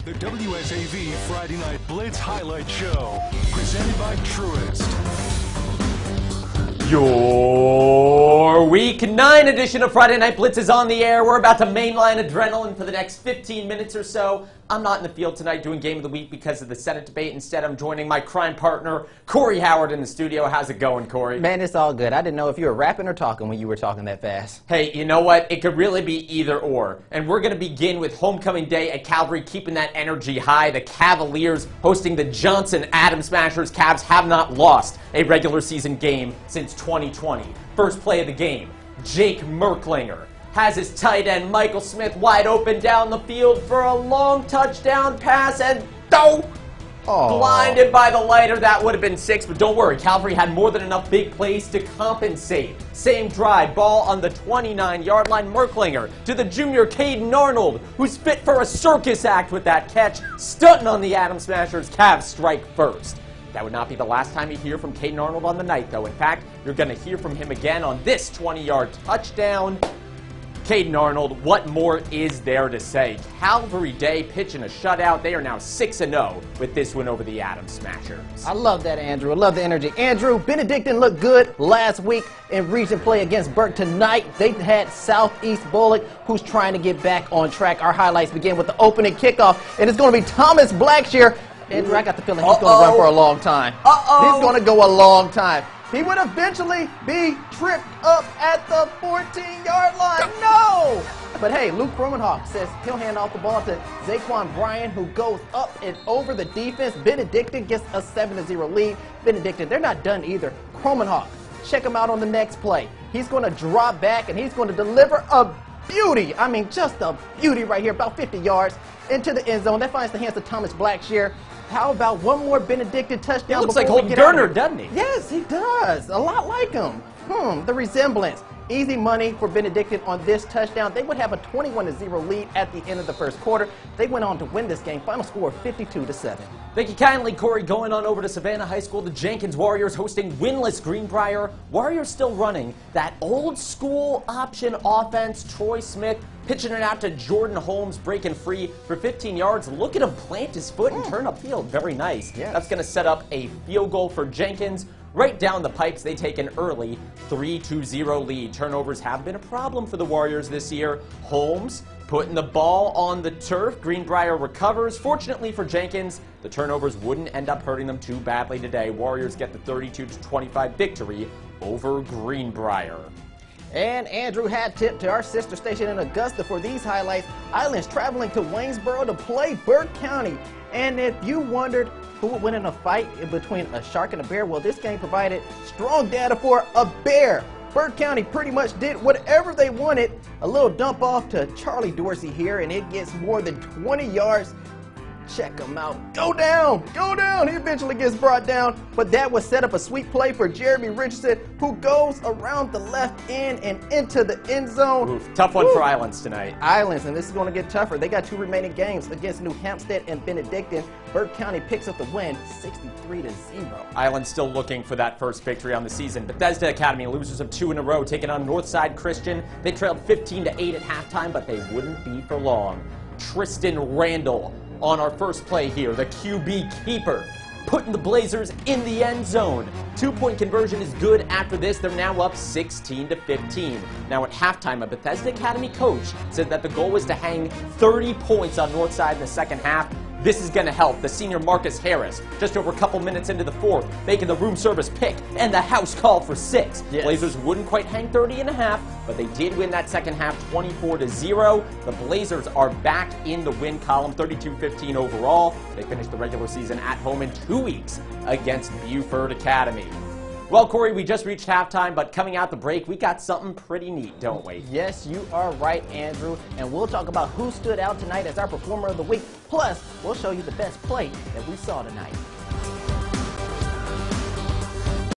The WSAV Friday Night Blitz Highlight Show, presented by Truist. Your Week 9 edition of Friday Night Blitz is on the air. We're about to mainline adrenaline for the next 15 minutes or so. I'm not in the field tonight doing Game of the Week because of the Senate debate. Instead, I'm joining my crime partner, Corey Howard, in the studio. How's it going, Corey? Man, it's all good. I didn't know if you were rapping or talking when you were talking that fast. Hey, you know what? It could really be either or. And we're going to begin with homecoming day at Calvary, keeping that energy high. The Cavaliers hosting the Johnson Atom Smashers. Cavs have not lost a regular season game since 2020. First play of the game, Jake Merklinger has his tight end Michael Smith wide open down the field for a long touchdown pass, and blinded by the lighter. That would have been 6, but don't worry, Calvary had more than enough big plays to compensate. Same drive, ball on the 29-yard line. Merklinger to the junior Caden Arnold, who's fit for a circus act with that catch, stunting on the Atom Smashers. Cavs strike first. That would not be the last time you hear from Caden Arnold on the night, though. In fact, you're going to hear from him again on this 20-yard touchdown. Caden Arnold, what more is there to say? Calvary Day pitching a shutout. They are now 6-0 with this win over the Atom Smashers. I love that, Andrew. I love the energy. Andrew, Benedictine looked good last week in region play against Burke. Tonight, they had Southeast Bullock, who's trying to get back on track. Our highlights begin with the opening kickoff, and it's going to be Thomas Blackshear. Andrew, I got the feeling he's going to run for a long time. He's going to go a long time. He would eventually be tripped up at the 14-yard line. No! But hey, Luke Romanhawk says he'll hand off the ball to Zaquan Bryan, who goes up and over the defense. Benedictine gets a 7-0 lead. Benedictine, they're not done either. Romanhawk, check him out on the next play. He's going to drop back, and he's going to deliver a beauty. I mean, just a beauty right here, about 50 yards into the end zone. That finds the hands of Thomas Blackshear. How about one more Benedictine touchdown? He looks like Holden Gerner, doesn't he? Yes, he does. A lot like him. The resemblance. Easy money for Benedictine on this touchdown. They would have a 21-0 lead at the end of the first quarter. They went on to win this game. Final score 52-7. Thank you kindly, Corey. Going on over to Savannah High School, the Jenkins Warriors hosting winless Greenbrier. Warriors still running that old school option offense. Troy Smith pitching it out to Jordan Holmes, breaking free for 15 yards. Look at him plant his foot and turn upfield. Very nice. Yes. That's going to set up a field goal for Jenkins. Right down the pipes, they take an early 3-0 lead. Turnovers have been a problem for the Warriors this year. Holmes putting the ball on the turf. Greenbrier recovers. Fortunately for Jenkins, the turnovers wouldn't end up hurting them too badly today. Warriors get the 32-25 victory over Greenbrier. And Andrew hat tip to our sister station in Augusta for these highlights. Islands traveling to Waynesboro to play Burke County. And if you wondered who would win in a fight between a shark and a bear, well, this game provided strong data for a bear. Burke County pretty much did whatever they wanted. A little dump off to Charlie Dorsey here, and it gets more than 20 yards. Check him out. Go down! Go down! He eventually gets brought down, but that would set up a sweet play for Jeremy Richardson, who goes around the left end and into the end zone. Oof, tough one for Islands tonight. Islands, and this is going to get tougher. They got 2 remaining games against New Hampstead and Benedictine. Burke County picks up the win, 63-0. Islands still looking for that first victory on the season. Bethesda Academy, losers of 2 in a row, taking on Northside Christian. They trailed 15-8 at halftime, but they wouldn't be for long. Tristan Randall on our first play here, the QB keeper, putting the Blazers in the end zone. 2-point conversion is good after this. They're now up 16-15. Now at halftime, a Bethesda Academy coach said that the goal was to hang 30 points on Northside in the second half. This is going to help. The senior Marcus Harris, just over a couple minutes into the fourth, making the room service pick and the house call for 6. Yes. Blazers wouldn't quite hang 30.5, but they did win that second half 24-0. The Blazers are back in the win column, 32-15 overall. They finished the regular season at home in 2 weeks against Buford Academy. Well, Corey, we just reached halftime, but coming out the break, we got something pretty neat, don't we? Yes, you are right, Andrew. And we'll talk about who stood out tonight as our Performer of the Week. Plus, we'll show you the best play that we saw tonight.